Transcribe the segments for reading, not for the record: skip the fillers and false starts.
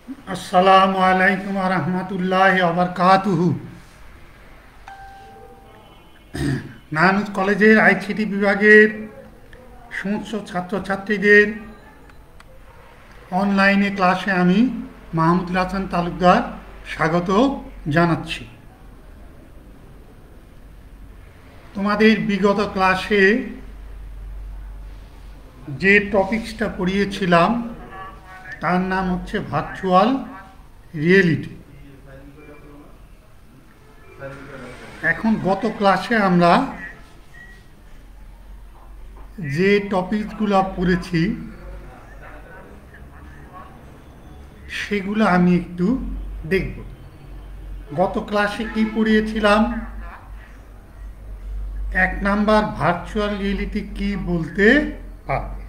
আসসালামু আলাইকুম রহমতুল্লাহি ওয়া বারাকাতুহু। নারায়ণগঞ্জ কলেজের আইসিটি বিভাগের সমস্ত ছাত্রছাত্রীদের অনলাইনে ক্লাসে আমি মাহমুদুল হাসান তালুকদার স্বাগত জানাচ্ছি। তোমাদের বিগত ক্লাসে যে টপিকসটা পড়িয়েছিলাম তার নাম হচ্ছে ভার্চুয়াল রিয়েলিটি। এখন গত ক্লাসে আমরা যে টপিকগুলো পড়েছি সেগুলো আমি একটু দেখব। গত ক্লাসে কি পড়িয়েছিলাম? 1 নাম্বার ভার্চুয়াল রিয়েলিটি কি বলতে পারবে,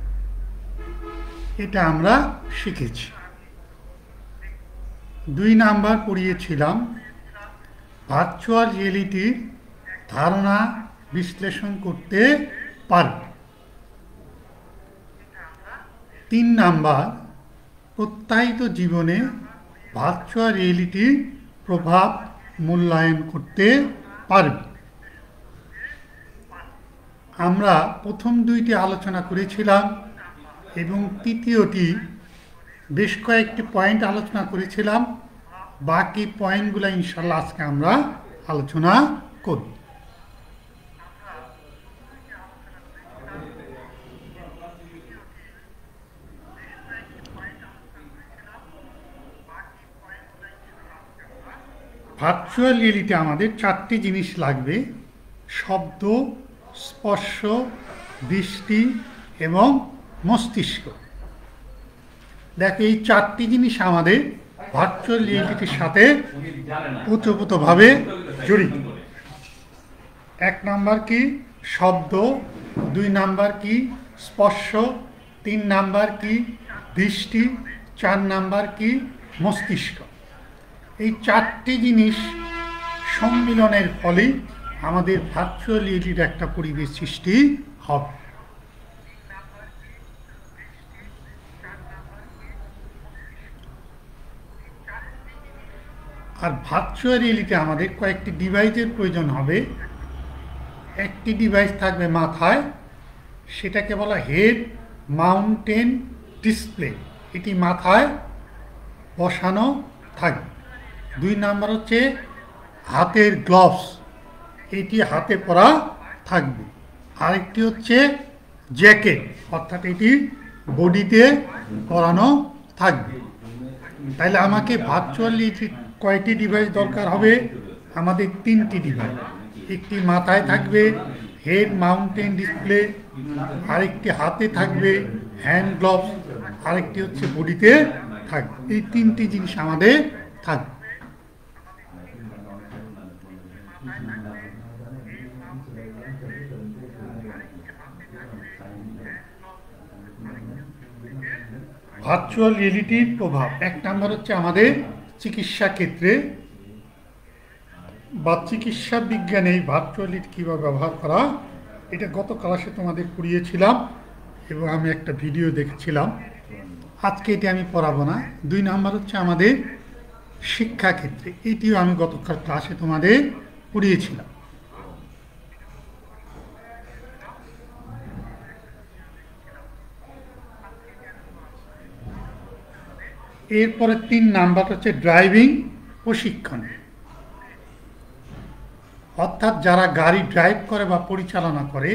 এটা আমরা শিখেছি। 2 নাম্বার পড়িয়েছিলাম ভার্চুয়াল রিয়েলিটির ধারণা বিশ্লেষণ করতে পারবে। 3 নাম্বার প্রত্যায়িত জীবনে ভার্চুয়াল রিয়েলিটির প্রভাব মূল্যায়ন করতে পারবে। আমরা প্রথম 2টি আলোচনা করেছিলাম এবং তৃতীয়টি বেশ কয়েকটি পয়েন্ট আলোচনা করেছিলাম। বাকি পয়েন্টগুলো ইনশাল্লাহ আজকে আমরা আলোচনা করব। ভার্চুয়াল রিয়েলিটি আমাদের 4টি জিনিস লাগবে: শব্দ, স্পর্শ, দৃষ্টি এবং মস্তিষ্ক। দেখো, এই 4টি জিনিস আমাদের ভার্চুয়াল রিয়েলিটির সাথে ওতপ্রোতভাবে জড়িত। 1 নাম্বার কি? শব্দ। 2 নাম্বার কি? স্পর্শ। 3 নাম্বার কি? দৃষ্টি। 4 নাম্বার কি? মস্তিষ্ক। এই 4টি জিনিস সম্মিলনের ফলে আমাদের ভার্চুয়াল রিয়েলিটির একটা পরিবেশ সৃষ্টি হবে। আর ভার্চুয়াল রিয়েলিটি আমাদের কয়েকটি ডিভাইসের প্রয়োজন হবে। একটি ডিভাইস থাকবে মাথায়, সেটাকে বলা হেড মাউন্টেন ডিসপ্লে, এটি মাথায় বসানো থাকবে। 2 নাম্বার হচ্ছে হাতের গ্লাভস, এটি হাতে পরা থাকবে। আরেকটি হচ্ছে জ্যাকেট, অর্থাৎ এটি বডিতে পরানো থাকবে। তাহলে আমাকে ভার্চুয়াল রিয়েলিটির কয়টি ডিভাইস দরকার হবে? আমাদের 3টি ডিভাইস। একটি মাথায় থাকবে হেড মাউন্টেন ডিসপ্লে, আরেকটি হাতে থাকবে হ্যান্ড গ্লাভস, আরেকটি হচ্ছে বডিতে থাকবে। এই 3টি জিনিস আমাদের থাকবে। ভার্চুয়াল রিয়েলিটির প্রভাব 1 নাম্বার হচ্ছে আমাদের চিকিৎসা ক্ষেত্রে বা চিকিৎসা বিজ্ঞানে এই ভার্চুয়াল রিয়েলিটি কীভাবে ব্যবহার করা, এটা গত ক্লাসে তোমাদের পড়িয়েছিলাম এবং আমি একটা ভিডিও দেখেছিলাম। আজকে এটি আমি পড়াবো না। 2 নাম্বার হচ্ছে আমাদের শিক্ষাক্ষেত্রে, এটিও আমি গত ক্লাসে তোমাদের পড়িয়েছিলাম। এরপরে 3 নাম্বার হচ্ছে ড্রাইভিং প্রশিক্ষণ, অর্থাৎ যারা গাড়ি ড্রাইভ করে বা পরিচালনা করে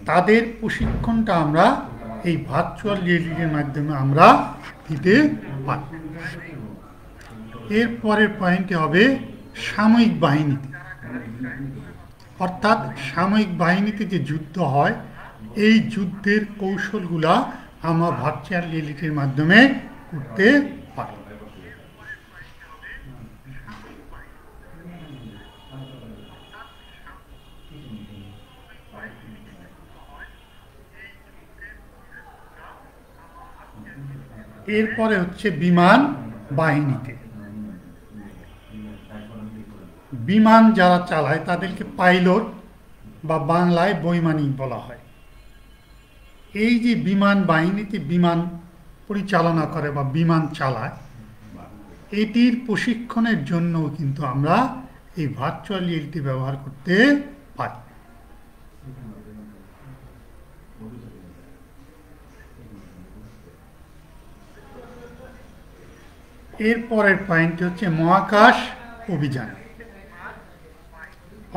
তাদের প্রশিক্ষণটা আমরা এই ভার্চুয়াল রিয়েলিটির মাধ্যমে আমরা দিতে পারি। এরপরের পয়েন্টে হবে সামরিক বাহিনীতে, অর্থাৎ সামরিক বাহিনীতে যে যুদ্ধ হয় এই যুদ্ধের কৌশলগুলা আমরা ভার্চুয়াল রিয়েলিটির মাধ্যমে করতে পারি। এরপরে হচ্ছে বিমান বাহিনীতে। বিমান যারা চালায় তাদেরকে পাইলট বা বাংলায় বৈমানিক বলা হয়। এই যে বিমান বাহিনীতে বিমান পরিচালনা করে বা বিমান চালায়, এটির প্রশিক্ষণের জন্য কিন্তু আমরা এই ভার্চুয়াল রিয়েলিটি ব্যবহার করতে পারি। এরপরের পয়েন্ট হচ্ছে মহাকাশ অভিযান,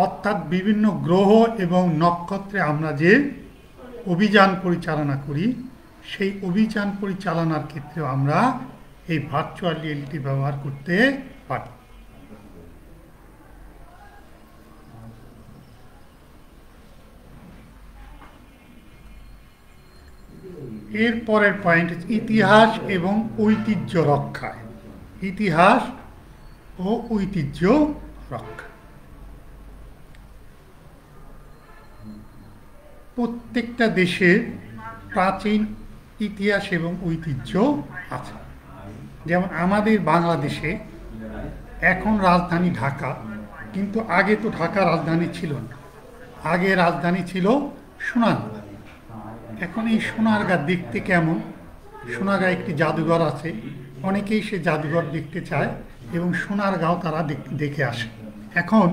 অর্থাৎ বিভিন্ন গ্রহ এবং নক্ষত্রে আমরা যে অভিযান পরিচালনা করি সেই অভিযান পরিচালনার ক্ষেত্রেও আমরা এই ভার্চুয়াল রিয়েলিটি ব্যবহার করতে পারি। এরপরের পয়েন্ট ইতিহাস এবং ঐতিহ্য রক্ষা। ইতিহাস ও ঐতিহ্য রক্ষা, প্রত্যেকটা দেশে প্রাচীন ইতিহাস এবং ঐতিহ্য আছে। যেমন আমাদের বাংলাদেশে এখন রাজধানী ঢাকা, কিন্তু আগে তো ঢাকা রাজধানী ছিল না, আগে রাজধানী ছিল সোনারগাঁ। এখন এই সোনারগাঁ দেখতে কেমন? সোনারগাঁ একটি জাদুঘর আছে, অনেকেই সে জাদুঘর দেখতে চায় এবং সোনারগাঁও তারা দেখে আসে। এখন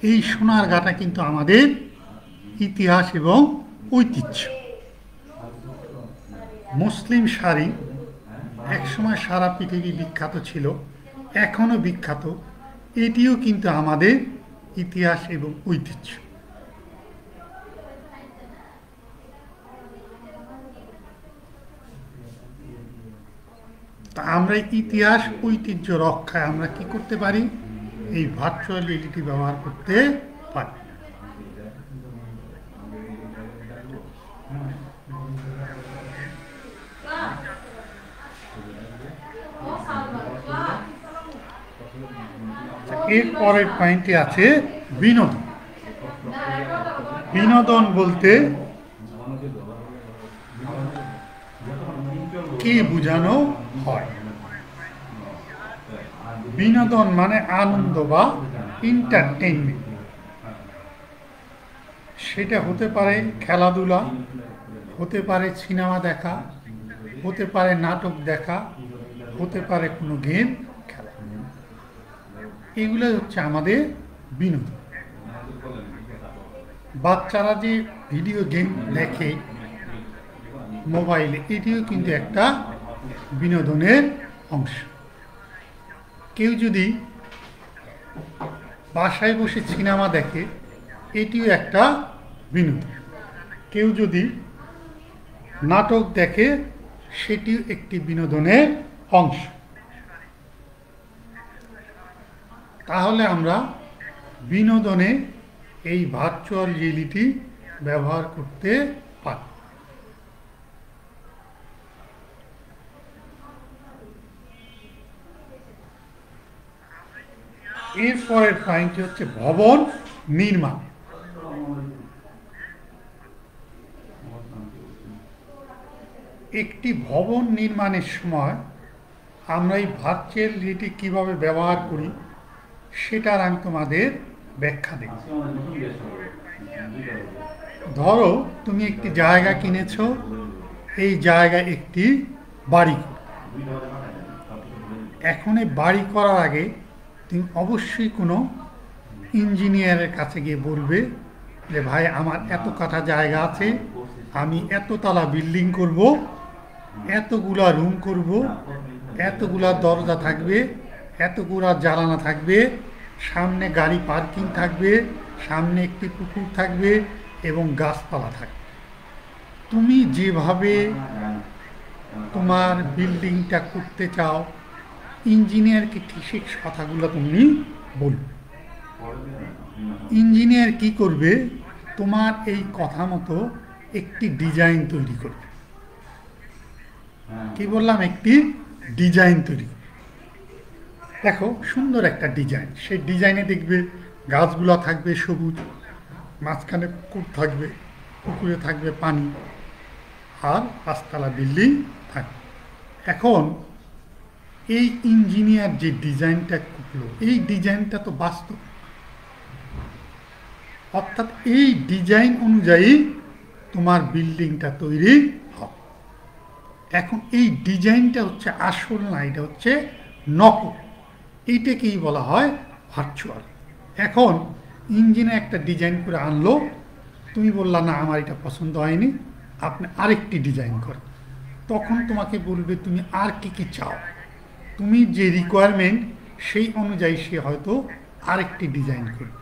এই সোনারগাঁটা কিন্তু আমাদের ইতিহাস এবং ঐতিহ্য। মুসলিম শাড়ি একসময় সারা পৃথিবী বিখ্যাত ছিল, এখনও বিখ্যাত, এটিও কিন্তু আমাদের ইতিহাস এবং ঐতিহ্য। তা আমরা ইতিহাস ঐতিহ্য রক্ষায় আমরা কি করতে পারি? এই ভার্চুয়াল রিয়েলিটি ব্যবহার করতে পারি। এর পরের পয়েন্টে আছে বিনোদন। বিনোদন বলতে কি বোঝানো হয়? বিনোদন মানে আনন্দ বা এন্টারটেইনমেন্ট। সেটা হতে পারে খেলাধুলা, হতে পারে সিনেমা দেখা, হতে পারে নাটক দেখা, হতে পারে কোনো গেম খেলা। এগুলো হচ্ছে আমাদের বিনোদন। বাচ্চারা যে ভিডিও গেম দেখে মোবাইলে, এটিও কিন্তু একটা বিনোদনের অংশ। কেউ যদি বাসায় বসে সিনেমা দেখে, এটিও একটা বিনোদন। কেউ যদি নাটক দেখে, সেটিও একটি বিনোদনের অংশ। তাহলে আমরা বিনোদনে এই ভার্চুয়াল রিয়েলিটি ব্যবহার করতে পারি। এরপরের পয়েন্টটি হচ্ছে ভবন নির্মাণ। একটি ভবন নির্মাণের সময় আমরা এই ভার্চুয়াল রিয়েলিটি কীভাবে ব্যবহার করি সেটার আমি তোমাদের ব্যাখ্যা দেব। ধরো তুমি একটি জায়গা কিনেছ, এই জায়গায় একটি বাড়ি। এখন এই বাড়ি করার আগে তুমি অবশ্যই কোনো ইঞ্জিনিয়ারের কাছে গিয়ে বলবে যে ভাই আমার এত কাঠা জায়গা আছে, আমি এততলা বিল্ডিং করব, এতগুলা রুম করব, এতগুলা দরজা থাকবে, এতগুলা জানালা থাকবে, সামনে গাড়ি পার্কিং থাকবে, সামনে একটি পুকুর থাকবে এবং গাছপালা থাকবে। তুমি যেভাবে তোমার বিল্ডিংটা করতে চাও, ইঞ্জিনিয়ারকে ঠিক কথাগুলো তুমি বলবে। ইঞ্জিনিয়ার কি করবে? তোমার এই কথা মতো একটি ডিজাইন তৈরি করবে। কি বললাম? একটি ডিজাইন তৈরি। দেখো সুন্দর একটা ডিজাইন, সেই ডিজাইনে দেখবে গাছগুলো থাকবে সবুজ, মাঝখানে পুকুর থাকবে, পুকুরে থাকবে পানি, আর পাঁচতলা বিল্ডিং থাকবে। এখন এই ইঞ্জিনিয়ার যে ডিজাইনটা করলো, এই ডিজাইনটা তো বাস্তব, অর্থাৎ এই ডিজাইন অনুযায়ী তোমার বিল্ডিংটা তৈরি হবে। এখন এই ডিজাইনটা হচ্ছে আসল না, এটা হচ্ছে নকল। এইটাকেই বলা হয় ভার্চুয়াল। এখন ইঞ্জিনে একটা ডিজাইন করে আনলো, তুমি বললা না আমার এটা পছন্দ হয়নি, আপনি আরেকটি ডিজাইন করেন। তখন তোমাকে বলবে তুমি আর কি কি চাও, তুমি যে রিকোয়ারমেন্ট সেই অনুযায়ী সে হয়তো আরেকটি ডিজাইন করবে।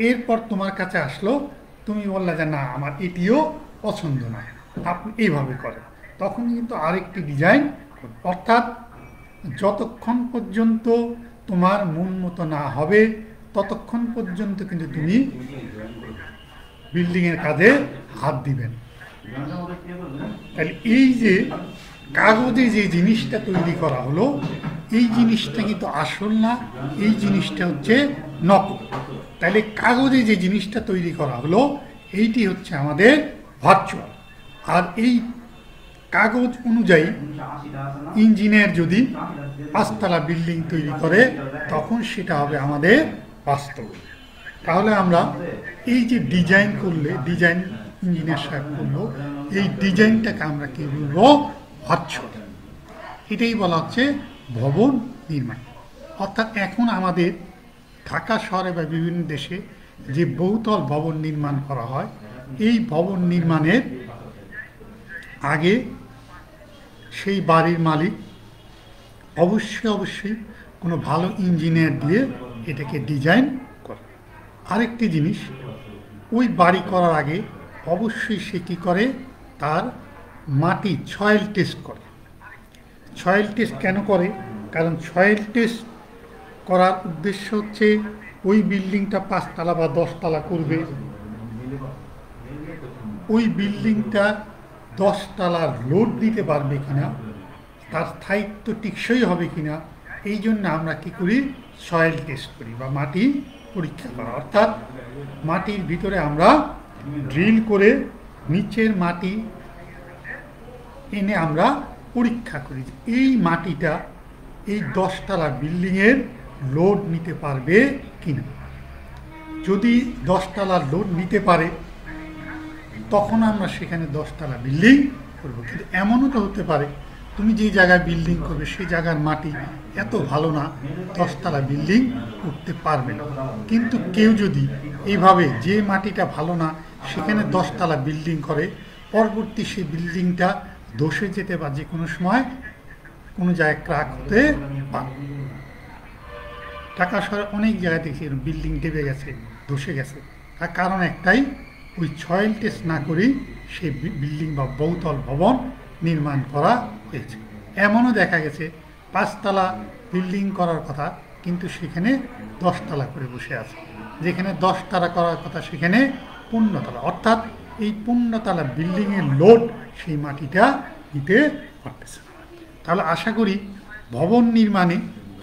এরপর তোমার কাছে আসলো, তুমি বললা যে না আমার এটিও পছন্দ নয়, আপনি এইভাবে করেন, তখন কিন্তু আরেকটি ডিজাইন। অর্থাৎ যতক্ষণ পর্যন্ত তোমার মন মতো না হবে ততক্ষণ পর্যন্ত কিন্তু তুমি বিল্ডিংয়ের কাজে হাত দিবেন। তাহলে এই যে কাগজে যে জিনিসটা তৈরি করা হলো, এই জিনিসটা কিন্তু আসল না, এই জিনিসটা হচ্ছে নকল। তাহলে কাগজে যে জিনিসটা তৈরি করা হলো এইটি হচ্ছে আমাদের ভার্চুয়াল। আর এই কাগজ অনুযায়ী ইঞ্জিনিয়ার যদি 5 তলা বিল্ডিং তৈরি করে তখন সেটা হবে আমাদের বাস্তব। তাহলে আমরা এই যে ডিজাইন করলে, ডিজাইন ইঞ্জিনিয়ার সাহেব করলো, এই ডিজাইনটাকে আমরা কি বলবো? ভার্চুয়াল। এটাই বলা হচ্ছে ভবন নির্মাণ। অর্থাৎ এখন আমাদের ঢাকা শহরে বা বিভিন্ন দেশে যে বহুতল ভবন নির্মাণ করা হয়, এই ভবন নির্মাণের আগে সেই বাড়ির মালিক অবশ্যই কোনো ভালো ইঞ্জিনিয়ার দিয়ে এটাকে ডিজাইন করে। আরেকটি জিনিস, ওই বাড়ি করার আগে অবশ্যই সে কী করে, তার মাটি সয়েল টেস্ট করে। সয়েল টেস্ট কেন করে? কারণ সয়েল টেস্ট করার উদ্দেশ্য হচ্ছে ওই বিল্ডিংটা 5 তলা বা 10 তলা করবে, ওই বিল্ডিংটা 10 তলার লোড দিতে পারবে কিনা, তার স্থায়িত্ব টিকসই হবে কিনা, এই জন্য আমরা কি করি? সয়েল টেস্ট করি বা মাটি পরীক্ষা করা। অর্থাৎ মাটির ভিতরে আমরা ড্রিল করে নিচের মাটি এনে আমরা পরীক্ষা করি এই মাটিটা এই 10 তলা বিল্ডিংয়ের লোড নিতে পারবে কিনা। যদি 10 তলার লোড নিতে পারে তখন আমরা সেখানে 10 তলা বিল্ডিং করব। কিন্তু এমনও তো হতে পারে তুমি যে জায়গায় বিল্ডিং করবে সেই জায়গার মাটি এত ভালো না, 10 তলা বিল্ডিং করতে পারবে না। কিন্তু কেউ যদি এইভাবে যে মাটিটা ভালো না সেখানে 10 তলা বিল্ডিং করে, পরবর্তী সেই বিল্ডিংটা ধসে যেতে বা যে কোনো সময় কোনো জায়গায় ক্রাক হতে পারে। ঢাকা শহরে অনেক জায়গায় দেখি বিল্ডিং ডেবে গেছে, ধসে গেছে, তার কারণ একটাই, ওই সয়েল টেস্ট না করেই সেই বিল্ডিং বা বহুতল ভবন নির্মাণ করা হয়েছে। এমনও দেখা গেছে 5 তলা বিল্ডিং করার কথা কিন্তু সেখানে 10 তলা করে বসে আছে, যেখানে 10 তলা করার কথা সেখানে 15 তলা। অর্থাৎ এই 15 তলা বিল্ডিংয়ের লোড সেই মাটিটা নিতে পারতেছে। তাহলে আশা করি ভবন নির্মাণে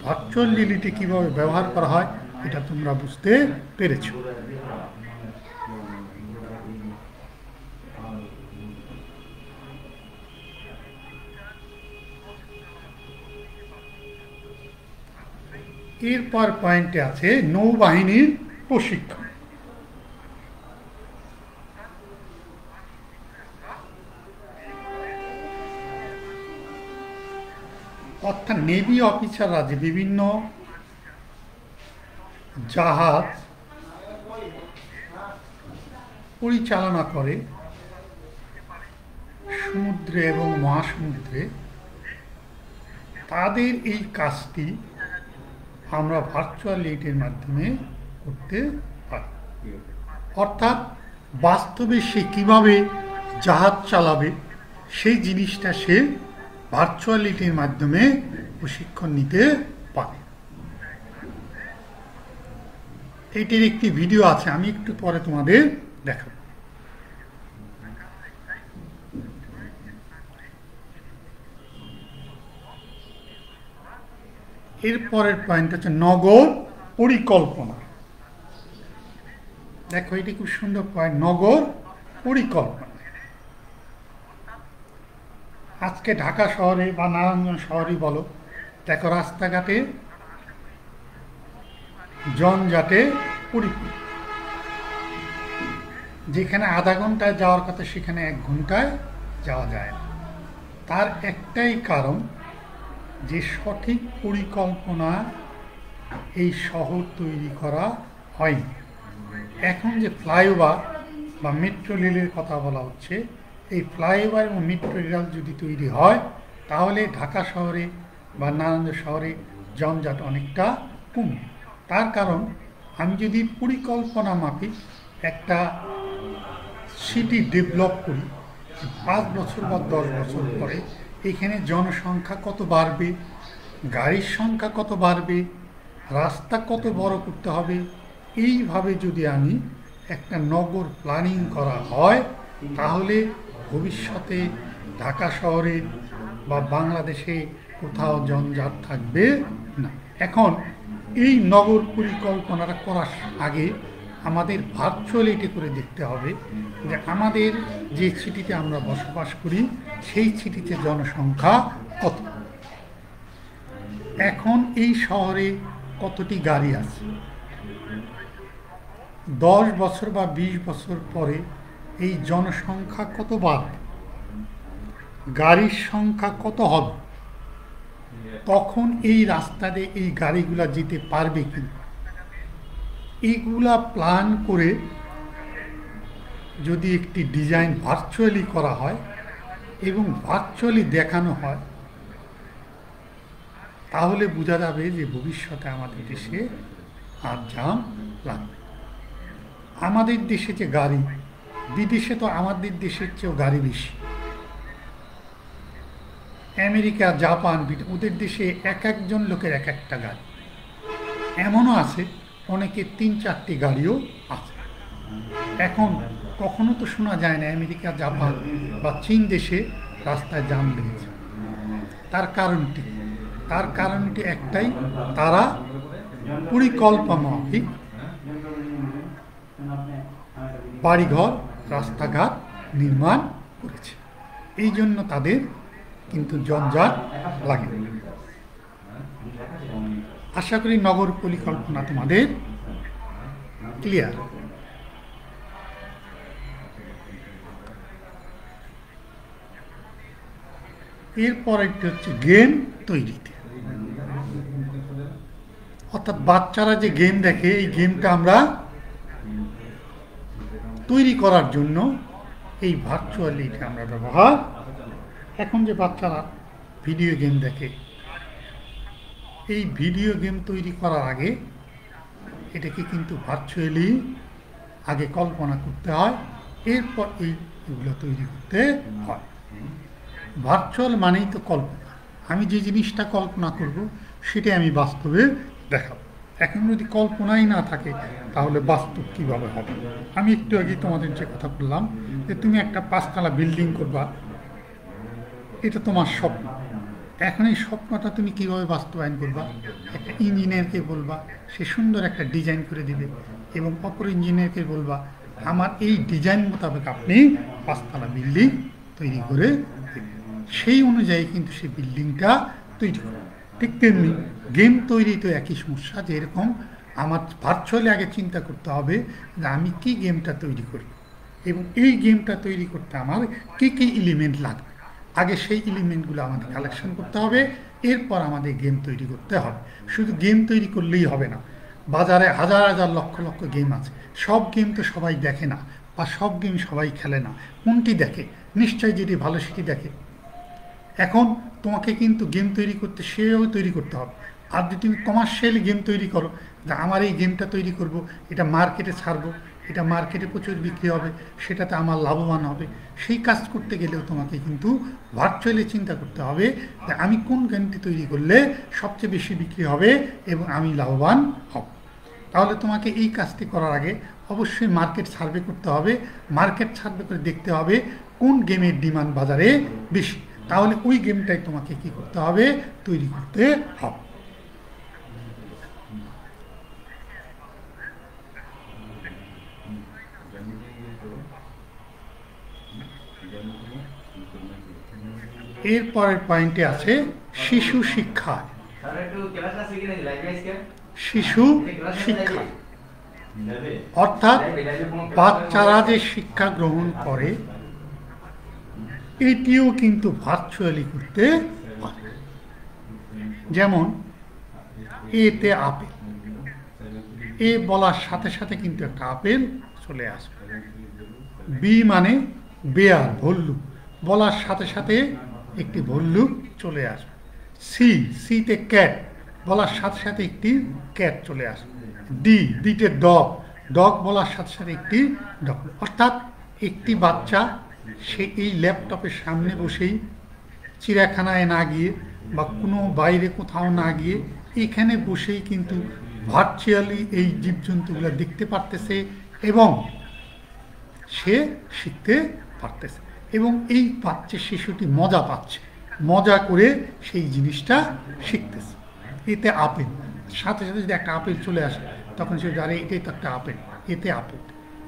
ভার্চুয়াল রিয়েলিটি কীভাবে ব্যবহার করা হয় এটা তোমরা বুঝতে পেরেছ। এরপর পয়েন্টে আছে নৌবাহিনীর প্রশিক্ষণ। অর্থাৎ নেভি অফিসাররা যে বিভিন্ন জাহাজ পরিচালনা করে সমুদ্রে এবং মহাসমুদ্রে, তাদের এই কাজটি আমরা ভার্চুয়াল রিয়েলিটির মাধ্যমে করতে পারি। অর্থাৎ বাস্তবে সে কীভাবে জাহাজ চালাবে সেই জিনিসটা সে ভার্চুয়াল রিয়েলিটির মাধ্যমে প্রশিক্ষণ নিতে পারে। এইটির একটি ভিডিও আছে, আমি একটু পরে তোমাদের দেখাবো। এরপরের পয়েন্ট হচ্ছে নগর পরিকল্পনা। দেখো এটি খুব সুন্দর পয়েন্ট, নগর পরিকল্পনা। আজকে ঢাকা শহরে বা নারায়ণগঞ্জ শহরই বলো, দেখো রাস্তাঘাটে জনজাটে পরিপূর্ণ। যেখানে আধা ঘন্টায় যাওয়ার কথা সেখানে 1 ঘন্টায় যাওয়া যায় না। তার একটাই কারণ যে সঠিক পরিকল্পনা এই শহর তৈরি করা হয়নি। এখন যে ফ্লাইওভার বা মেট্রো রেলের কথা বলা হচ্ছে, এই ফ্লাইওভার এবং মেট্রো রেল যদি তৈরি হয় তাহলে ঢাকা শহরে বা নারায়ণগঞ্জ শহরে যানজট অনেকটা কমবে। তার কারণ আমি যদি পরিকল্পনা মাফিক একটা সিটি ডেভেলপ করি, 5 বছর বা 10 বছর পরে এখানে জনসংখ্যা কত বাড়বে, গাড়ির সংখ্যা কত বাড়বে, রাস্তা কত বড় করতে হবে, এইভাবে যদি আমি একটা নগর প্ল্যানিং করা হয় তাহলে ভবিষ্যতে ঢাকা শহরে বা বাংলাদেশে কোথাও জঞ্জাট থাকবে না। এখন এই নগর পরিকল্পনাটা করার আগে আমাদের ভার্চুয়ালিটি করে দেখতে হবে যে আমাদের যে সিটিতে আমরা বসবাস করি সেই সিটিতে জনসংখ্যা কত, এখন এই শহরে কতটি গাড়ি আছে, 10 বছর বা 20 বছর পরে এই জনসংখ্যা কত বাড়বে, গাড়ির সংখ্যা কত হবে, তখন এই রাস্তা দিয়ে এই গাড়িগুলা যেতে পারবে কি, এইগুলা প্ল্যান করে যদি একটি ডিজাইন ভার্চুয়ালি করা হয় এবং ভার্চুয়ালি দেখানো হয় তাহলে বোঝা যাবে যে ভবিষ্যতে আমাদের দেশে আর জাম লাগবে। আমাদের দেশে যে গাড়ি, বিদেশে তো আমাদের দেশের চেয়েও গাড়ি বেশি। আমেরিকা, জাপান, ওদের দেশে এক একজন লোকের এক একটা গাড়ি, এমনও আছে অনেকে 3-4টি গাড়িও আছে। এখন কখনো তো শোনা যায় না আমেরিকা, জাপান বা চীন দেশে রাস্তায় জাম লেগেছে। তার কারণটি একটাই, তারা পরিকল্পনামাফিক বাড়িঘর, রাস্তাঘাট নির্মাণ করেছে, এই জন্য তাদের কিন্তু জঞ্জাট লাগে। আশা করি নগর পরিকল্পনা তোমাদের ক্লিয়ার। এরপর একটি হচ্ছে গেম তৈরিতে, অর্থাৎ বাচ্চারা যে গেম দেখে এই গেমটা আমরা তৈরি করার জন্য এই ভার্চুয়ালিটি আমরা ব্যবহার। এখন যে বাচ্চারা ভিডিও গেম দেখে, এই ভিডিও গেম তৈরি করার আগে এটাকে কিন্তু ভার্চুয়ালি আগে কল্পনা করতে হয়, এরপর এইগুলো তৈরি করতে হয়। ভার্চুয়াল মানেই তো কল্পনা, আমি যে জিনিসটা কল্পনা করব সেটাই আমি বাস্তবে দেখাবো। এখন যদি কল্পনাই না থাকে তাহলে বাস্তব কিভাবে হবে? আমি একটু আগে তোমাদের যে কথা বললাম যে তুমি একটা 5তলা বিল্ডিং করবা, এটা তোমার স্বপ্ন। এখন এই স্বপ্নটা তুমি কিভাবে বাস্তবায়ন করবা? একটা ইঞ্জিনিয়ারকে বলবা, সে সুন্দর একটা ডিজাইন করে দিবে, এবং অপর ইঞ্জিনিয়ারকে বলবা আমার এই ডিজাইন মোতাবেক আপনি 5তলা বিল্ডিং তৈরি করে দেবেন। সেই অনুযায়ী কিন্তু সেই বিল্ডিংটা তৈরি করবে। ঠিক তেমনি গেম তৈরি তো একই সমস্যা, যে এরকম আমার ভার্চুয়ালি আগে চিন্তা করতে হবে যে আমি কি গেমটা তৈরি করব এবং এই গেমটা তৈরি করতে আমার কী কী এলিমেন্ট লাগবে। আগে সেই এলিমেন্টগুলো আমাদের কালেকশন করতে হবে, এরপর আমাদের গেম তৈরি করতে হবে। শুধু গেম তৈরি করলেই হবে না, বাজারে হাজার হাজার লক্ষ লক্ষ গেম আছে, সব গেম তো সবাই দেখে না বা সব গেম সবাই খেলে না। কোনটি দেখে? নিশ্চয়ই যেটি ভালো সেটি দেখে। এখন তোমাকে কিন্তু গেম তৈরি করতে সেভাবে তৈরি করতে হবে। আর যদি তুমি কমার্শিয়ালি গেম তৈরি করো, যে আমার এই গেমটা তৈরি করব, এটা মার্কেটে ছাড়বো, এটা মার্কেটে প্রচুর বিক্রি হবে, সেটাতে আমার লাভবান হবে, সেই কাজ করতে গেলেও তোমাকে কিন্তু ভার্চুয়ালি চিন্তা করতে হবে যে আমি কোন গেমটি তৈরি করলে সবচেয়ে বেশি বিক্রি হবে এবং আমি লাভবান হব। তাহলে তোমাকে এই কাজটি করার আগে অবশ্যই মার্কেট সার্ভে করতে হবে। মার্কেট সার্ভে করে দেখতে হবে কোন গেমের ডিমান্ড বাজারে বেশি, তাহলে ওই গেমটাই তোমাকে কি করতে হবে? তৈরি করতে হবে। এরপরের পয়েন্টে আছে শিশু শিক্ষা। শিশু শিক্ষা অর্থাৎ বাচ্চারা যে শিক্ষা গ্রহণ করে এটিও কিন্তু ভার্চুয়ালি করতে পারে। যেমন এতে আপেল, এ বলার সাথে সাথে কিন্তু একটা আপেল চলে আসবে। বি মানে বেয়ার, ভল্লুক, বলার সাথে সাথে একটি ভল্লুক চলে আসবে। সিতে ক্যাট, বলার সাথে সাথে একটি ক্যাট চলে আসবে। ডিতে ডগ, ডগ বলার সাথে সাথে একটি ডগ। অর্থাৎ একটি বাচ্চা সে এই ল্যাপটপের সামনে বসেই, চিড়িয়াখানায় না গিয়ে বা কোনো বাইরে কোথাও না গিয়ে, এখানে বসেই কিন্তু ভার্চুয়ালি এই জীবজন্তুগুলো দেখতে পারতেছে এবং সে শিখতে পারতেছে। এবং এই বাচ্চা শিশুটি মজা পাচ্ছে, মজা করে সেই জিনিসটা শিখতেছে। এতে আপেল, সাথে সাথে যদি একটা আপেল চলে আসে তখন সে জানে এটাই তো একটা আপেল, এতে আপেল।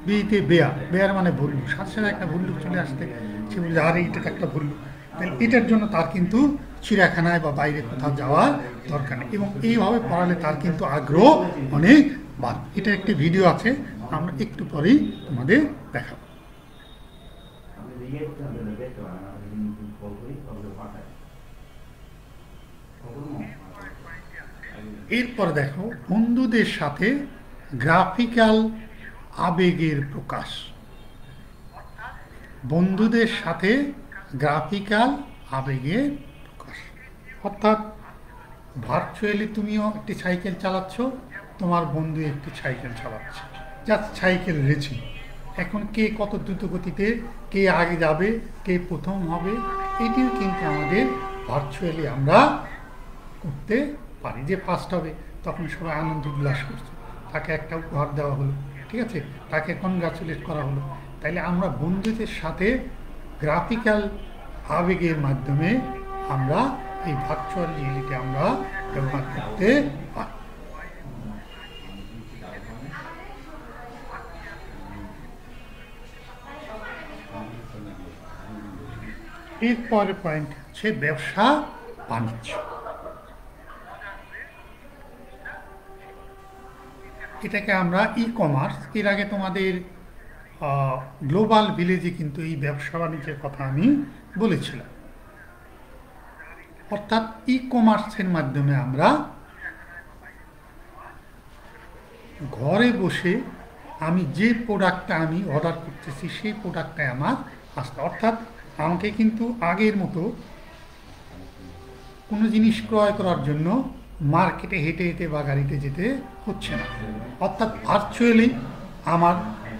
বিতে বেয়ার, বেয়ার মানে ভল্লুক, সাথে সাথে একটা ভল্লুক চলে আসতে সে বলে আরে এটা তো একটা ভল্লুক। তাহলে এটার জন্য তার কিন্তু চিড়িয়াখানায় বা বাইরে কোথাও যাওয়ার দরকার নেই। এবং এইভাবে পড়ালে তার কিন্তু আগ্রহ অনেক বাড়বে। এটা একটি ভিডিও আছে, আমরা একটু পরেই তোমাদের দেখাবো। এরপর দেখো বন্ধুদের সাথে গ্রাফিক্যাল আবেগের প্রকাশ। বন্ধুদের সাথে গ্রাফিক্যাল আবেগের প্রকাশ অর্থাৎ ভার্চুয়ালি তুমিও একটি সাইকেল চালাচ্ছ, তোমার বন্ধু একটি সাইকেল চালাচ্ছে, জাস্ট সাইকেল রেসিং। এখন কে কত দ্রুত গতিতে, কে আগে যাবে, কে প্রথম হবে, এটিও কিন্তু আমাদের ভার্চুয়ালি আমরা করতে পারি। যে ফার্স্ট হবে তখন সবাই আনন্দ উল্লাস করছে, তাকে একটা উপহার দেওয়া হলো, ঠিক আছে, তাকে কনগ্রাচুলেট করা হলো। তাইলে আমরা বন্ধুদের সাথে গ্রাফিক্যাল আবেগের মাধ্যমে আমরা এই ভার্চুয়াল রিয়েলিটি আমরা ব্যবহার করতে পারি। এরপরের পয়েন্ট হচ্ছে ব্যবসা বাণিজ্য। এটাকে আমরা ই কমার্স, এর আগে তোমাদের গ্লোবাল ভিলেজে কিন্তু এই ব্যবসা বাণিজ্যের কথা আমি বলেছিলাম। অর্থাৎ ই কমার্সের মাধ্যমে আমরা ঘরে বসে আমি যে প্রোডাক্টটা আমি অর্ডার করতেছি সেই প্রোডাক্টটাই আমার আসতে, অর্থাৎ আমাকে কিন্তু আগের মতো কোনো জিনিস ক্রয় করার জন্য মার্কেটে হেঁটে হেঁটে বা গাড়িতে যেতে হচ্ছে না। অর্থাৎ ভার্চুয়ালি আমার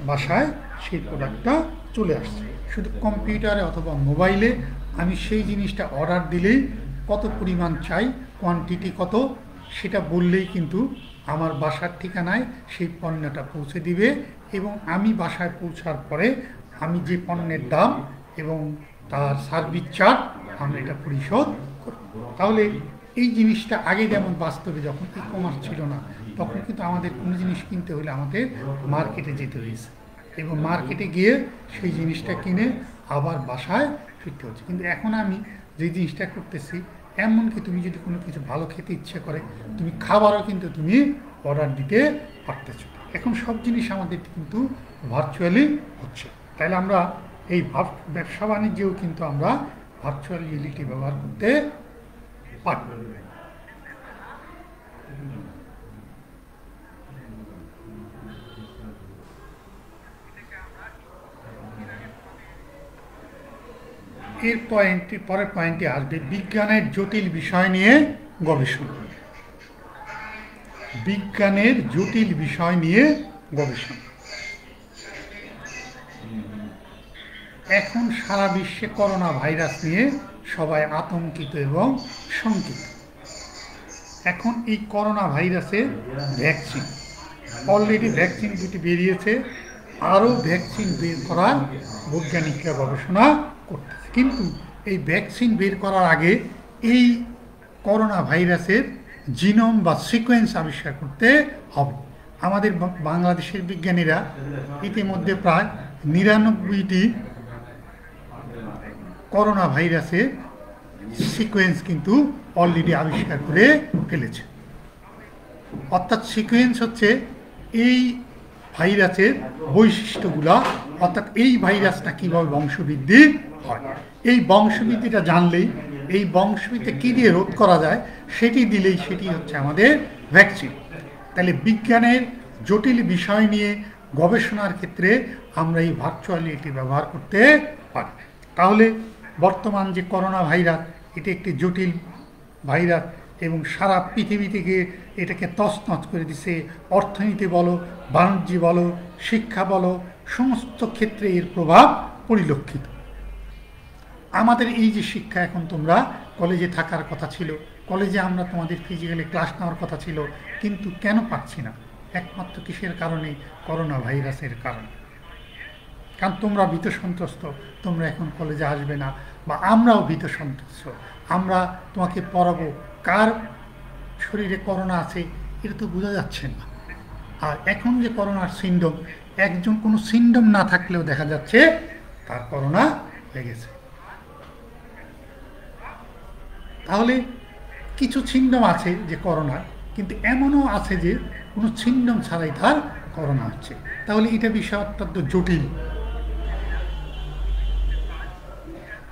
বাসায় সেই প্রোডাক্টটা চলে আসছে। শুধু কম্পিউটারে অথবা মোবাইলে আমি সেই জিনিসটা অর্ডার দিলেই কত পরিমাণ চাই, কোয়ান্টিটি কত, সেটা বললেই কিন্তু আমার বাসার ঠিকানায় সেই পণ্যটা পৌঁছে দিবে। এবং আমি বাসায় পৌঁছার পরে আমি যে পণ্যের দাম এবং তার সার্ভিস চার্জ আমরা এটা পরিশোধ করব। তাহলে এই জিনিসটা আগে যেমন বাস্তবে যখন ই কমার্স ছিল না তখন কিন্তু আমাদের কোনো জিনিস কিনতে হলে আমাদের মার্কেটে যেতে হয়েছে এবং মার্কেটে গিয়ে সেই জিনিসটা কিনে আবার বাসায় ফিরতে হচ্ছে। কিন্তু এখন আমি যে জিনিসটা করতেছি, এমনকি তুমি যদি কোনো কিছু ভালো খেতে ইচ্ছে করে তুমি খাবারও কিন্তু তুমি অর্ডার দিতে পারতেছো। এখন সব জিনিস আমাদের কিন্তু ভার্চুয়ালি হচ্ছে। তাইলে আমরা এই ব্যবসা বাণিজ্যেও কিন্তু আমরা ভার্চুয়াল রিয়েলিটি ব্যবহার করতে পারব। এর পরের পয়েন্টে আসবে বিজ্ঞানের জটিল বিষয় নিয়ে গবেষণা। বিজ্ঞানের জটিল বিষয় নিয়ে গবেষণা। এখন সারা বিশ্বে করোনা ভাইরাস নিয়ে সবাই আতঙ্কিত এবং শঙ্কিত। এখন এই করোনা ভাইরাসের ভ্যাকসিন, অলরেডি ভ্যাকসিন দুটি বেরিয়েছে, আরও ভ্যাকসিন বের করার বৈজ্ঞানিকরা গবেষণা করতেছে। কিন্তু এই ভ্যাকসিন বের করার আগে এই করোনা ভাইরাসের জিনোম বা সিকোয়েন্স আবিষ্কার করতে হবে। আমাদের বাংলাদেশের বিজ্ঞানীরা ইতিমধ্যে প্রায় ৯৯টি করোনা ভাইরাসের সিকোয়েন্স কিন্তু অলরেডি আবিষ্কার করে ফেলেছে। অর্থাৎ সিকোয়েন্স হচ্ছে এই ভাইরাসের বৈশিষ্ট্যগুলা, অর্থাৎ এই ভাইরাসটা কীভাবে বংশবৃদ্ধি হয়, এই বংশবৃদ্ধিটা জানলেই এই বংশবৃদ্ধিটা কী দিয়ে রোধ করা যায় সেটি দিলেই সেটি হচ্ছে আমাদের ভ্যাকসিন। তাহলে বিজ্ঞানের জটিল বিষয় নিয়ে গবেষণার ক্ষেত্রে আমরা এই ভার্চুয়ালিটি ব্যবহার করতে পারি। তাহলে বর্তমান যে করোনা ভাইরাস, এটি একটি জটিল ভাইরাস এবং সারা পৃথিবী থেকে এটাকে তছনছ করে দিছে। অর্থনীতি বলো, বাণিজ্য বলো, শিক্ষা বলো, সমস্ত ক্ষেত্রে এর প্রভাব পরিলক্ষিত। আমাদের এই যে শিক্ষা, এখন তোমরা কলেজে থাকার কথা ছিল, কলেজে আমরা তোমাদের ফিজিক্যালি ক্লাস নেওয়ার কথা ছিল, কিন্তু কেন পাচ্ছি না? একমাত্র কিসের কারণে? করোনা ভাইরাসের কারণে। কারণ তোমরা ভীত সন্ত্রস্ত, তোমরা এখন কলেজে আসবে না, বা আমরাও ভীত সন্ত্রস্ত। আমরা তোমাকে পড়াবো, কার শরীরে করোনা আছে এটা তো বোঝা যাচ্ছে না। আর এখন যে করোনার সিন্ডম, একজন কোনো সিন্ডম না থাকলেও দেখা যাচ্ছে তার করোনা হয়ে গেছে। তাহলে কিছু সিন্ডম আছে যে করোনা, কিন্তু এমনও আছে যে কোনো সিন্ডম ছাড়াই তার করোনা হচ্ছে। তাহলে এটা বিষয় অত্যন্ত জটিল।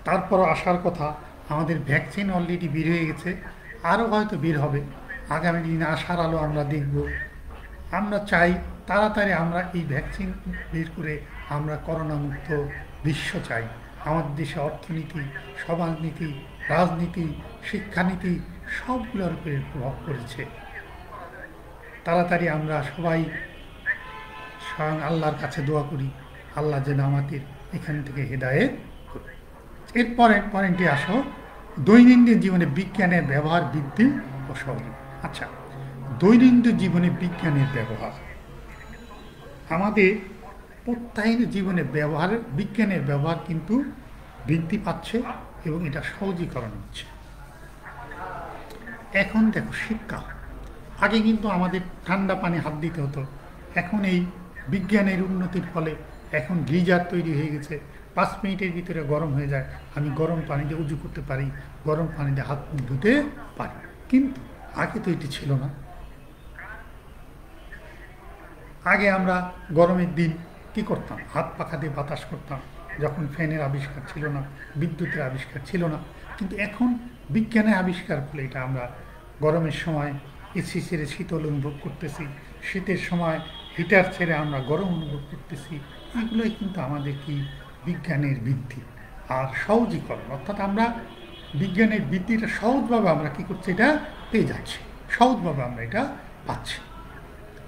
তারপর আসার কথা, আমাদের ভ্যাকসিন অলরেডি বের হয়ে গেছে, আরও হয়তো বের হবে। আগামী দিনে আশার আলো আমরা দেখব। আমরা চাই তাড়াতাড়ি আমরা এই ভ্যাকসিন বের করে আমরা করোনামুক্ত বিশ্ব চাই। আমাদের দেশে অর্থনীতি, সমাজনীতি, রাজনীতি, শিক্ষানীতি সবগুলোর উপরে প্রভাব পড়েছে। তাড়াতাড়ি আমরা সবাই স্বয়ং আল্লাহর কাছে দোয়া করি, আল্লাহ যেন আমাদের এখান থেকে হেদায়েত করে। এরপরের পয়েন্টে আসো, দৈনন্দিন জীবনে বিজ্ঞানের ব্যবহার বৃদ্ধি ও সহযোগিতা। আচ্ছা, দৈনন্দিন জীবনে বিজ্ঞানের ব্যবহার, আমাদের প্রত্যেক জীবনে বিজ্ঞানের ব্যবহার কিন্তু বৃদ্ধি পাচ্ছে এবং এটা সহজীকরণ হচ্ছে। এখন দেখো শীতকাল, আগে কিন্তু আমাদের ঠান্ডা পানি হাত দিতে হতো। এখন এই বিজ্ঞানের উন্নতির ফলে এখন গিজার তৈরি হয়ে গেছে, 5 মিনিটের ভিতরে গরম হয়ে যায়। আমি গরম পানি দিয়ে উজু করতে পারি, গরম পানি দিয়ে হাত ধুতে পারি। কিন্তু আগে তো এটি ছিল না। আগে আমরা গরমের দিন কি করতাম? হাত পাখা দিয়ে বাতাস করতাম, যখন ফ্যানের আবিষ্কার ছিল না, বিদ্যুতের আবিষ্কার ছিল না। কিন্তু এখন বিজ্ঞানের আবিষ্কার ফলে এটা আমরা গরমের সময় এসি ছেড়ে শীতল অনুভব করতেছি, শীতের সময় হিটার ছেড়ে আমরা গরম অনুভব করতেছি। এগুলোই কিন্তু আমাদের কি বিজ্ঞানের বৃদ্ধি আর সহজীকরণ। অর্থাৎ আমরা বিজ্ঞানের বৃদ্ধিটা সহজভাবে আমরা কি করছি, এটা পেয়ে যাচ্ছি, সহজভাবে আমরা এটা পাচ্ছি।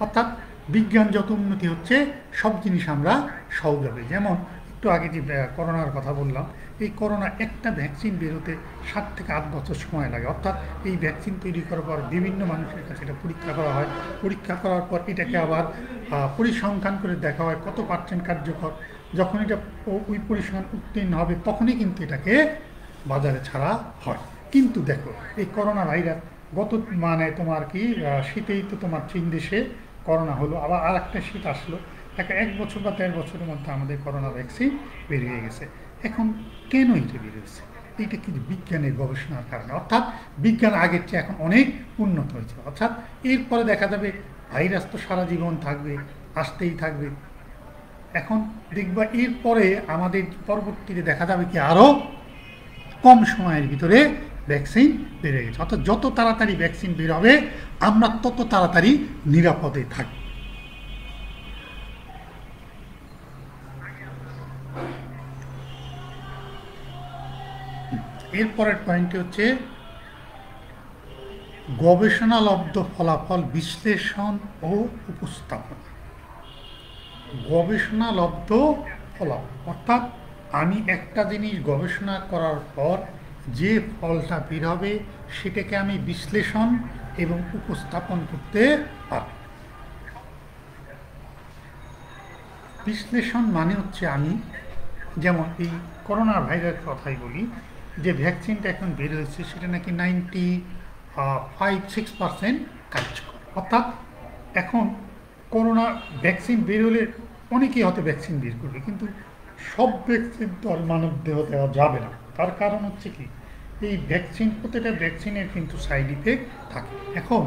অর্থাৎ বিজ্ঞান যত উন্নতি হচ্ছে, সব জিনিস আমরা সহজভাবে, যেমন একটু আগে যে করোনার কথা বললাম, এই করোনা একটা ভ্যাকসিন বেরোতে 7 থেকে 8 বছর সময় লাগে। অর্থাৎ এই ভ্যাকসিন তৈরি করার পর বিভিন্ন মানুষের কাছে এটা পরীক্ষা করা হয়, পরীক্ষা করার পর এটাকে আবার পরিসংখ্যান করে দেখা হয় কত % কার্যকর। যখন এটা ওই পরিসংখ্যান উত্তীর্ণ হবে, তখনই কিন্তু এটাকে বাজারে ছাড়া হয়। কিন্তু দেখো, এই করোনা ভাইরাস গত তোমার কি শীতেই তো তোমার চীন দেশে করোনা হলো, আবার আর একটা শীত আসলো, 1 বছর বা 1.5 বছরের মধ্যে আমাদের করোনা ভ্যাকসিন বের হয়ে গেছে। এখন কেন এটা বের হয়েছে? এটা কিন্তু বিজ্ঞানের গবেষণার কারণে। অর্থাৎ বিজ্ঞান আগের চেয়ে এখন অনেক উন্নত হয়েছে। অর্থাৎ এরপরে দেখা যাবে ভাইরাস তো সারা জীবন থাকবে, আসতেই থাকবে। এখন দেখবা এরপরে আমাদের পরবর্তীতে দেখা যাবে কি আরও কম সময়ের ভিতরে ভ্যাকসিন বের হয়ে গেছে। অর্থাৎ যত তাড়াতাড়ি ভ্যাকসিন বের হবে, আমরা তত তাড়াতাড়ি নিরাপদে থাকব। এরপরের পয়েন্টটি হচ্ছে গবেষণালব্ধ ফলাফল বিশ্লেষণ ও উপস্থাপনা। গবেষণালব্ধ ফলাফল অর্থাৎ আমি একটা জিনিস গবেষণা করার পর যে ফলটা বের হবে, সেটাকে আমি বিশ্লেষণ এবং উপস্থাপন করতে পারি। বিশ্লেষণ মানে হচ্ছে, আমি যেমন এই করোনা ভাইরাস কথাই বলি, যে ভ্যাকসিনটা এখন বের হয়েছে, সেটা নাকি 95-6% কার্যকর। অর্থাৎ এখন করোনা ভ্যাকসিন বের হলে অনেকেই হয়তো ভ্যাকসিন বের করবে, কিন্তু সব ভ্যাকসিন তো আর মানব দেহ দেওয়া যাবে না। তার কারণ হচ্ছে কি, এই ভ্যাকসিন, প্রত্যেকটা ভ্যাকসিনের কিন্তু সাইড ইফেক্ট থাকে। এখন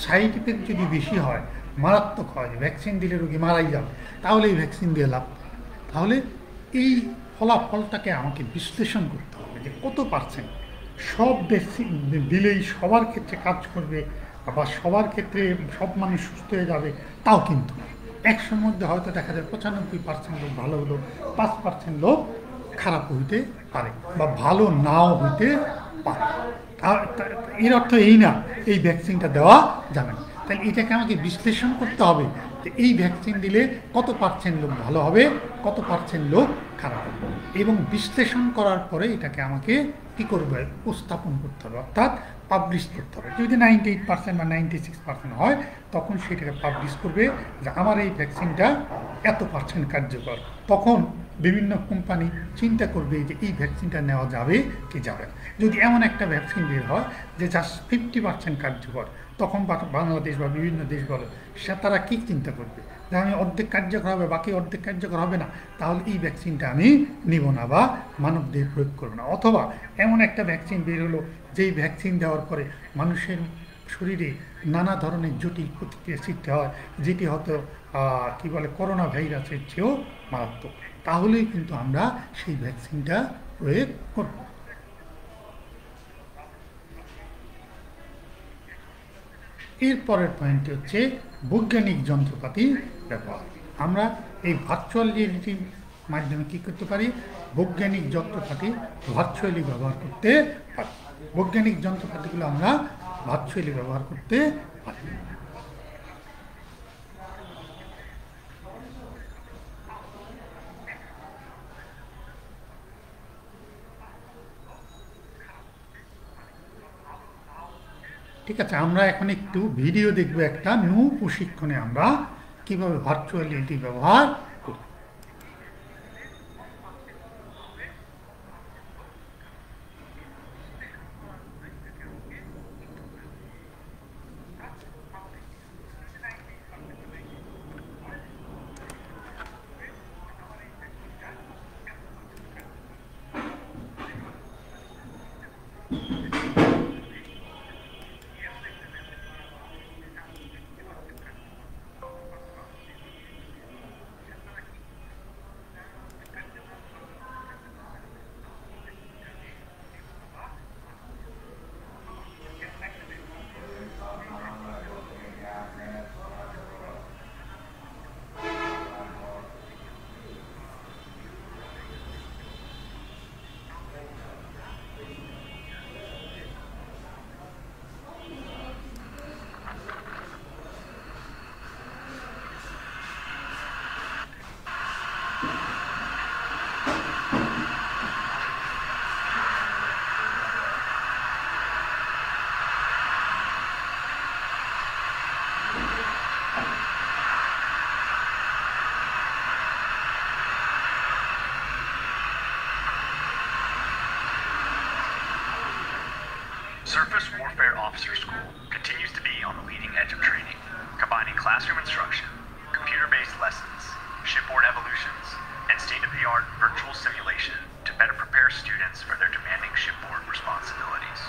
সাইড ইফেক্ট যদি বেশি হয়, মারাত্মক হয়, ভ্যাকসিন দিলে রোগী মারাই যাবে, তাহলে এই ভ্যাকসিন দিয়ে লাভ। তাহলে এই ফলাফলটাকে আমাকে বিশ্লেষণ করতে হবে যে কত % সব ভ্যাকসিন দিলেই সবার ক্ষেত্রে কাজ করবে, আবার সবার ক্ষেত্রে সব মানুষ সুস্থ হয়ে যাবে তাও কিন্তু না। 100-র মধ্যে হয়তো দেখা যায় 95% লোক ভালো হলো, 5% লোক খারাপ হইতে পারে বা ভালো নাও হইতে পারে। এর অর্থ এই না এই ভ্যাকসিনটা দেওয়া যাবে না। তাহলে এটাকে আমাকে বিশ্লেষণ করতে হবে যে এই ভ্যাকসিন দিলে কত পার্সেন্ট লোক ভালো হবে, কত পার্সেন্ট লোক খারাপ হবে, এবং বিশ্লেষণ করার পরে এটাকে আমাকে কী করবে, উপস্থাপন করতে হবে, অর্থাৎ পাবলিশ করতে হবে। যদি 98% বা 96% হয় তখন সেটাকে পাবলিশ করবে যে আমার এই ভ্যাকসিনটা এত পার্সেন্ট কার্যকর। তখন বিভিন্ন কোম্পানি চিন্তা করবে যে এই ভ্যাকসিনটা নেওয়া যাবে কি যাবে না। যদি এমন একটা ভ্যাকসিন বের হয় যে জাস্ট 50% কার্যকর, তখন বাংলাদেশ বা বিভিন্ন দেশ বলে সে তারা কী চিন্তা করবে যে আমি অর্ধেক কার্যকর হবে, বাকি অর্ধেক কার্যকর হবে না, তাহলে এই ভ্যাকসিনটা আমি নিব না বা মানবদেহে প্রয়োগ করব না। অথবা এমন একটা ভ্যাকসিন বের হলো যেই ভ্যাকসিন দেওয়ার পরে মানুষের শরীরে নানা ধরনের জটিল প্রতিক্রিয়া সৃষ্টি হয়, যেটি হয়তো কী বলে করোনা ভাইরাসের চেয়েও মারাত্মক, তাহলেই কিন্তু আমরা সেই ভ্যাকসিনটা প্রয়োগ করব। এরপরের পয়েন্টটি হচ্ছে বৈজ্ঞানিক যন্ত্রপাতি ব্যবহার। আমরা এই ভার্চুয়াল রিয়েলিটির মাধ্যমে কী করতে পারি, বৈজ্ঞানিক যন্ত্রপাতি ভার্চুয়ালি ব্যবহার করতে পারি। বৈজ্ঞানিক যন্ত্রপাতিগুলো আমরা ভার্চুয়ালি ব্যবহার করতে পারি। ঠিক আছে, আমরা এখন একটু ভিডিও দেখব একটা নৌ প্রশিক্ষণে আমরা কীভাবে ভার্চুয়াল রিয়েলিটি ব্যবহার করি। Surface Warfare Officer School continues to be on the leading edge of training, combining classroom instruction, computer-based lessons, shipboard evolutions, and state-of-the-art virtual simulation to better prepare students for their demanding shipboard responsibilities.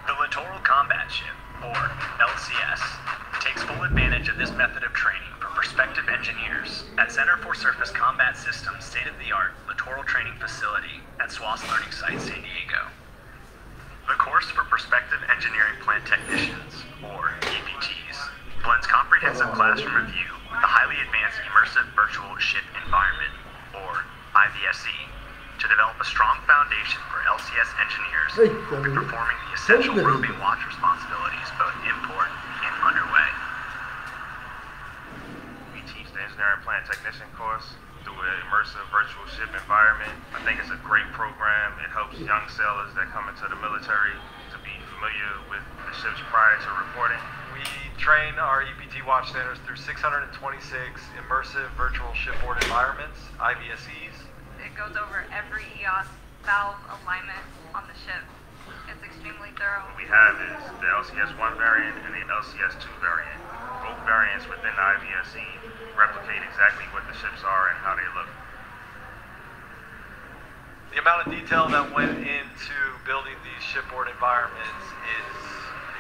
The Littoral Combat Ship, or LCS, takes full advantage of this method of training for prospective engineers at Center for Surface Combat Systems state-of-the-art Littoral Training Facility at SWAS Learning Site, San Diego. The course for Prospective Engineering Plant Technicians, or EPTs, blends comprehensive classroom review with the highly advanced Immersive Virtual Ship Environment, or IVSE, to develop a strong foundation for LCS engineers who will be performing the essential roving watch responsibilities both in port and underway. We teach the Engineering Plant Technician course through an immersive virtual ship environment. I think it's a great program. It helps young sailors that come into the military to be familiar with the ships prior to reporting. We train our EPT watchlanders through 626 immersive virtual shipboard environments, IVSEs. It goes over every EOS valve alignment on the ship. It's extremely thorough. What we have is the LCS-1 variant and the LCS-2 variant. Both variants within the IVSE replicate exactly what the ships are and how they look. The amount of detail that went into building these shipboard environments is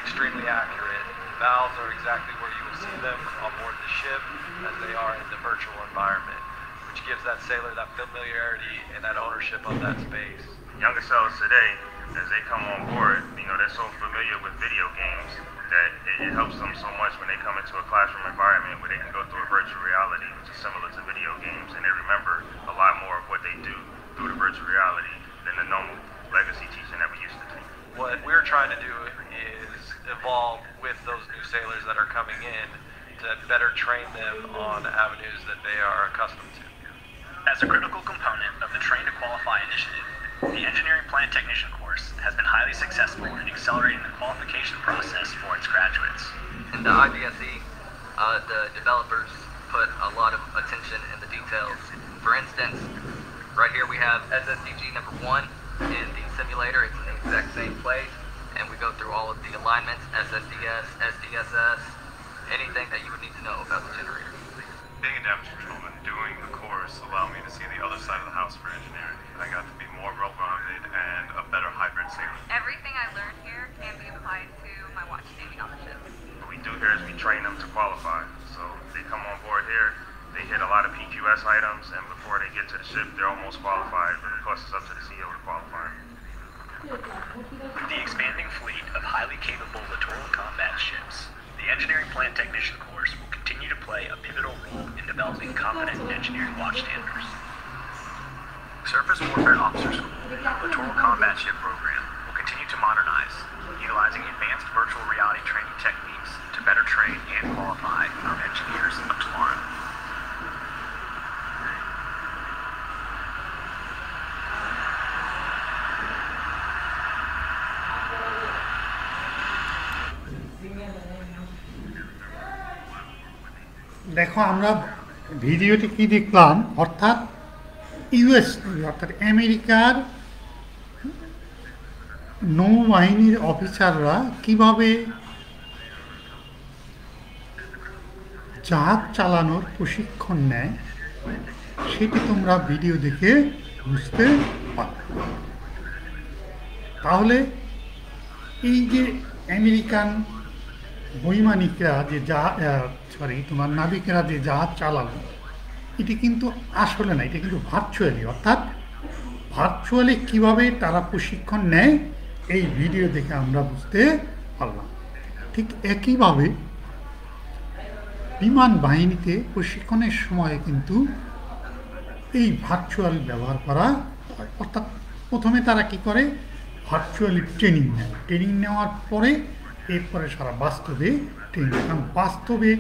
extremely accurate. Valves are exactly where you will see them on board the ship as they are in the virtual environment, which gives that sailor that familiarity and that ownership of that space. Younger sailors today, as they come on board, they're so familiar familiar with video games that it helps them so much when they come into a classroom environment where they can go through a virtual reality, which is similar to video games, and they remember a lot more of what they do through the virtual reality than the normal legacy teaching that we used to do. What we're trying to do is evolve with those new sailors that are coming in to better train them on avenues that they are accustomed to. As a critical component of the Train to Qualify initiative, the Engineering Plant Technician course has been highly successful in accelerating the qualification process for its graduates. In the IBSE, the developers put a lot of attention in the details. For instance, right here we have SSDG number 1 in the simulator. It's in the exact same place, and we go through all of the alignments, SSDS, SDSS, anything that you would need to know about the generator. Being a damage controlman, doing the course allowed me to see the other side of the house for engineering. I got to be more well-rounded and a better hybrid sailor. Everything I learned here can be applied to my watch naming on the ship. What we do here is we train them to qualify. So they come on board here, they hit a lot of PQS items, and before they get to the ship, they're almost qualified, but of course it's up to the CEO to qualify. With the expanding fleet of highly capable littoral combat ships, the Engineering Plant Technician course will continue to play a pivotal role in developing competent engineering watch standards. Surface Warfare Officer School, Littoral Combat Ship Program, will continue to modernize, utilizing advanced virtual reality training techniques to better train and qualify our engineers of tomorrow. দেখো আমরা ভিডিওতে কি দেখলাম, অর্থাৎ US অর্থাৎ আমেরিকার নৌবাহিনীর অফিসাররা কিভাবে জাহাজ চালানোর প্রশিক্ষণ নেয় সেটি তোমরা ভিডিও দেখে বুঝতে পারবে। তাহলে এই যে আমেরিকান বৈমানিকরা যে তোমার নাবিকেরা যে জাহাজ চালালো, এটি কিন্তু আসলে না, এটা কিন্তু ভার্চুয়ালি, অর্থাৎ ভার্চুয়ালি কিভাবে তারা প্রশিক্ষণ নেয় এই ভিডিও দেখে আমরা বুঝতে পারলাম। ঠিক একইভাবে বিমান বাহিনীতে প্রশিক্ষণের সময় কিন্তু এই ভার্চুয়াল ব্যবহার করা হয়। অর্থাৎ প্রথমে তারা কি করে, ভার্চুয়ালি ট্রেনিং নেয়, ট্রেনিং নেওয়ার পরে এরপরে সারা বাস্তবে ট্রেনিং। কারণ বাস্তবে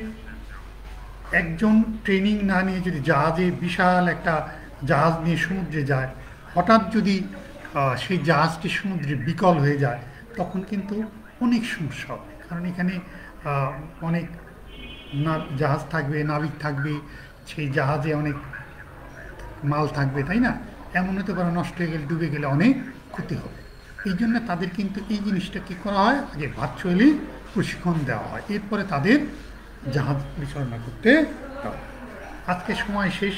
একজন ট্রেনিং না নিয়ে যদি জাহাজে, বিশাল একটা জাহাজ নিয়ে সমুদ্রে যায়, হঠাৎ যদি সেই জাহাজটি সমুদ্রে বিকল হয়ে যায়, তখন কিন্তু অনেক সমস্যা হবে। কারণ এখানে অনেক জাহাজ থাকবে, নাবিক থাকবে, সেই জাহাজে অনেক মাল থাকবে, তাই না? এমন হতে পারে নষ্ট হয়ে গেলে, ডুবে গেলে অনেক ক্ষতি হবে। এই জন্য তাদের কিন্তু এই জিনিসটা কী করা হয়, আগে ভার্চুয়ালি প্রশিক্ষণ দেওয়া হয়, এরপরে তাদের জাহাজ পরিচালনা করতে হবে। আজকে সময় শেষ,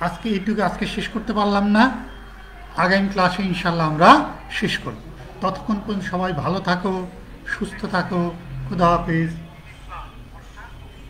আজকে এইটুকু আজকে শেষ করতে পারলাম না, আগামী ক্লাসে ইনশাল্লাহ আমরা শেষ করব। ততক্ষণ পর্যন্ত সবাই ভালো থাকো, সুস্থ থাকো, খুদা হাফেজ।